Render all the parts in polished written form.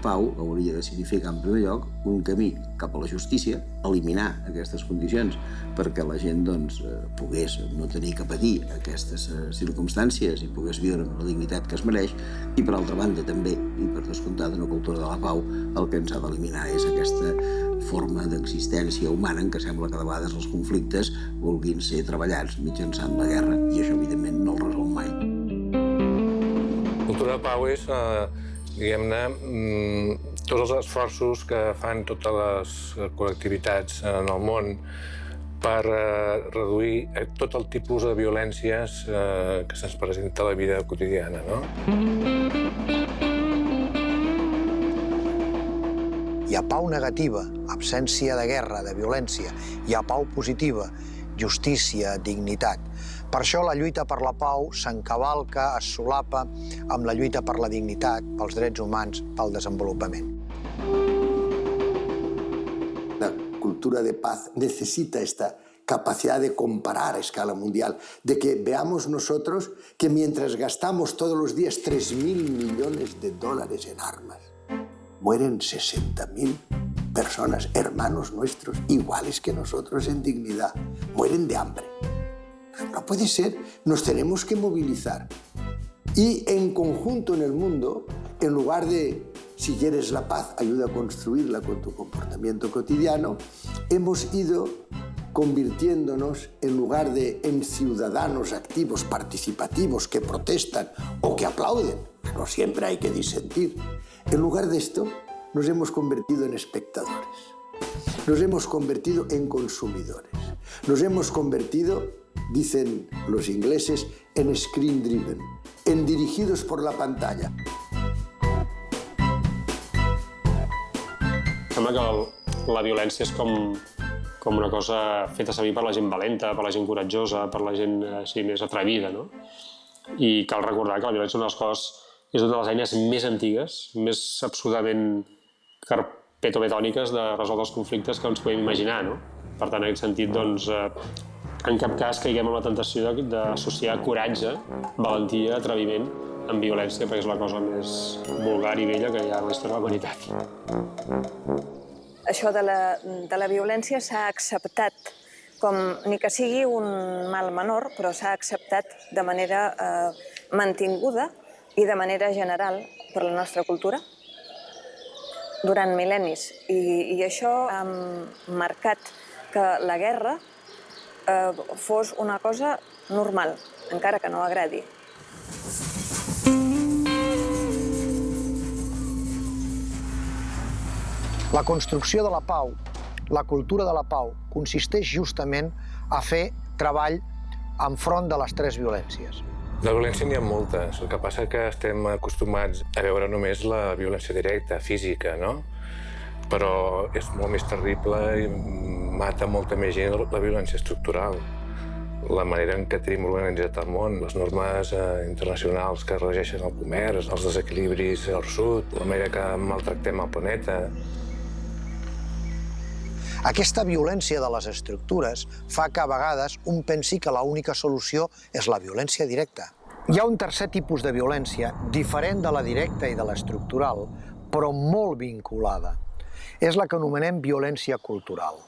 pau hauria de significar, en primer lloc, un camí cap a la justícia, eliminar aquestes condicions perquè la gent pogués no tenir que patir aquestes circumstàncies i pogués viure amb la dignitat que es mereix, i per altra banda també, i per descomptat, una cultura de la pau, el que ens ha d'eliminar és aquesta forma d'existència humana en què sembla que de vegades els conflictes vulguin ser treballats mitjançant la guerra, i això evidentment no el resol mai. La cultura de pau és, diguem-ne, tots els esforços que fan totes les col·lectivitats en el món per reduir tot el tipus de violències que se'ns presenta a la vida quotidiana, no? Hi ha pau negativa, absència de guerra, de violència. Hi ha pau positiva, justícia, dignitat. Per això la lluita per la pau s'encavalca, es solapa amb la lluita per la dignitat, pels drets humans, pel desenvolupament. La cultura de paz necesita esta capacidad de comparar a escala mundial, de que veamos nosotros que mientras gastamos todos los días 3.000 millones de dólares en armas, mueren 60.000 personas, hermanos nuestros, iguales que nosotros en dignidad, mueren de hambre. No puede ser, nos tenemos que movilizar. Y en conjunto en el mundo, en lugar de, si quieres la paz, ayuda a construirla con tu comportamiento cotidiano, hemos ido convirtiéndonos, en lugar de en ciudadanos activos, participativos, que protestan o que aplauden, no siempre hay que disentir, en lugar de esto, nos hemos convertido en espectadores. Nos hemos convertido en consumidores. Nos hemos convertido, dicen los ingleses, en screen driven, en dirigidos por la pantalla. Sembla que la violència és com una cosa feta servir per la gent valenta, per la gent coratjosa, per la gent així més atrevida, no? I cal recordar que la violència és una de les eines més antigues, més absolutament carpetovetòniques de resoldre els conflictes que ens podem imaginar, no? Per tant, en aquest sentit, doncs, en cap cas caiguem en la tentació d'associar coratge, valentia, atreviment amb violència, perquè és la cosa més vulgar i vella que hi ha en la història de la humanitat. Això de la violència s'ha acceptat com, ni que sigui un mal menor, però s'ha acceptat de manera mantinguda i de manera general per la nostra cultura durant mil·lennis. I això ha marcat que la guerra fos una cosa normal, encara que no agradi. La construcció de la pau, la cultura de la pau, consisteix justament a fer treball enfront de les tres violències. De violència n'hi ha moltes, el que passa és que estem acostumats a veure només la violència directa, física, no? Però és molt més terrible i mata molta més gent la violència estructural. La manera en què tenim organitzat el món, les normes internacionals que regeixen el comerç, els desequilibris al sud, la manera que maltractem el planeta. Aquesta violència de les estructures fa que a vegades un pensi que l'única solució és la violència directa. Hi ha un tercer tipus de violència, diferent de la directa i de l'estructural, però molt vinculada. És la que anomenem violència cultural.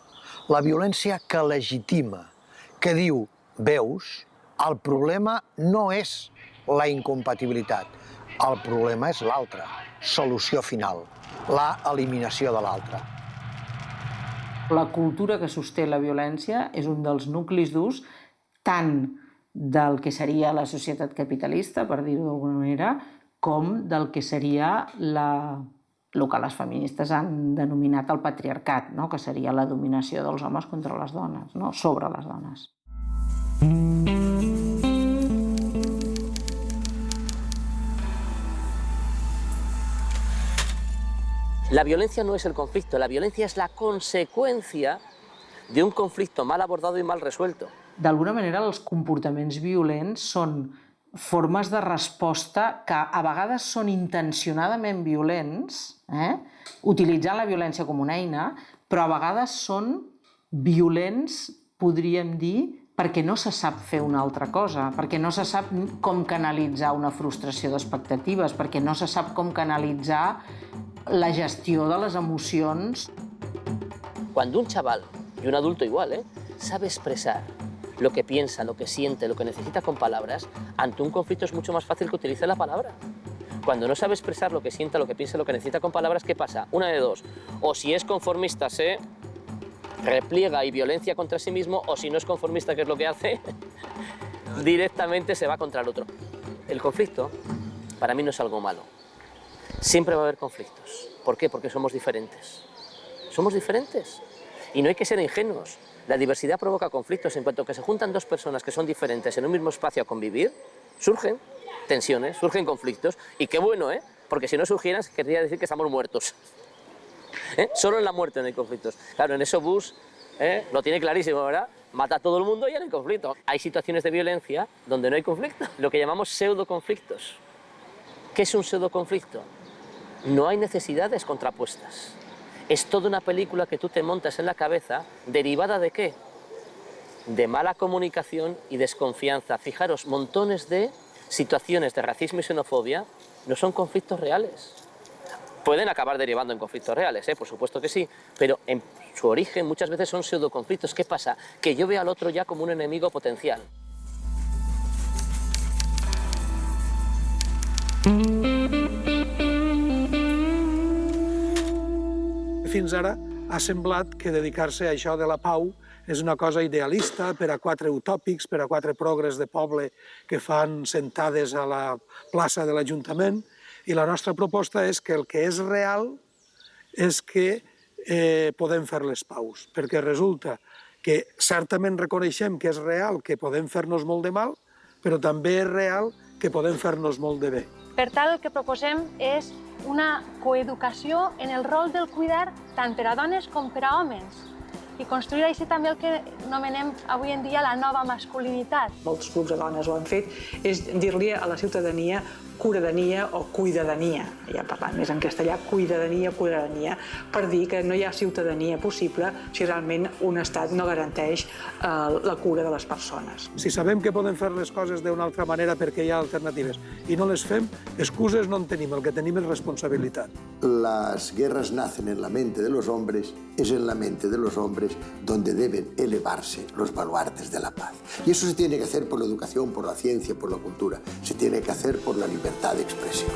La violència que legitima, que diu, veus, el problema no és la incompatibilitat, el problema és l'altre, solució final, la eliminació de l'altre. La cultura que sosté la violència és un dels nuclis durs tant del que seria la societat capitalista, per dir-ho d'alguna manera, com del que seria el que les feministes han denominat el patriarcat, no? Que seria la dominació dels homes contra les dones, no? Sobre les dones. La violencia no es el conflicto, la violencia es la consecuencia de un conflicto mal abordado y mal resuelto. D'alguna manera, els comportaments violents són formes de resposta que a vegades són intencionadament violents, utilitzant la violència com una eina, però a vegades són violents, podríem dir, perquè no se sap fer una altra cosa, perquè no se sap com canalitzar una frustració d'expectatives, perquè no se sap com canalitzar la gestió de les emocions. Cuando un chaval, y un adulto igual, sabe expresar lo que piensa, lo que siente, lo que necesita con palabras, ante un conflicto es mucho más fácil que utilice la palabra. Cuando no sabe expresar lo que siente, lo que piensa, lo que necesita con palabras, ¿qué pasa? Una de dos. O si es conformista se repliega y violencia contra sí mismo, o si no es conformista, ¿qué es lo que hace? Directamente se va contra el otro. El conflicto, para mí, no es algo malo. Siempre va a haber conflictos. ¿Por qué? Porque somos diferentes. Somos diferentes. Y no hay que ser ingenuos. La diversidad provoca conflictos. En cuanto que se juntan dos personas que son diferentes en un mismo espacio a convivir, surgen tensiones, surgen conflictos. Y qué bueno, porque si no surgieran, querría decir que estamos muertos. Solo en la muerte no hay conflictos. Claro, en eso Bush lo tiene clarísimo, ¿verdad? Mata a todo el mundo y ya no hay conflicto. Hay situaciones de violencia donde no hay conflicto, lo que llamamos pseudoconflictos. ¿Qué es un pseudoconflicto? No hay necesidades contrapuestas. Es toda una película que tú te montas en la cabeza, derivada ¿de qué? De mala comunicación y desconfianza. Fijaros, montones de situaciones de racismo y xenofobia no son conflictos reales. Pueden acabar derivando en conflictos reales, por supuesto que sí, pero en su origen muchas veces son pseudoconflictos. ¿Qué pasa? Que yo veo al otro ya como un enemigo potencial. Fins ara ha semblat que dedicar-se a això de la pau és una cosa idealista per a 4 utòpics, per a 4 progres de poble que fan sentades a la plaça de l'Ajuntament, i la nostra proposta és que el que és real és que podem fer les paus, perquè resulta que certament reconeixem que és real que podem fer-nos molt de mal, però també és real que podem fer-nos molt de bé. Per tant, el que proposem és una coeducació en el rol del cuidar tant per a dones com per a homes i construir així també el que anomenem avui en dia la nova masculinitat. Molts grups de dones ho han fet, és dir-li a la ciutadania curadania o cuidadania, ja parlant més en castellà, cuidadania, per dir que no hi ha ciutadania possible si realment un estat no garanteix la cura de les persones. Si sabem que podem fer les coses d'una altra manera perquè hi ha alternatives i no les fem, excuses no en tenim, el que tenim és responsabilitat. Las guerras nacen en la mente de los hombres, es en la mente de los hombres donde deben elevarse los baluartes de la paz. Y eso se tiene que hacer por la educación, por la ciencia, por la cultura, se tiene que hacer por la libertad de expresión.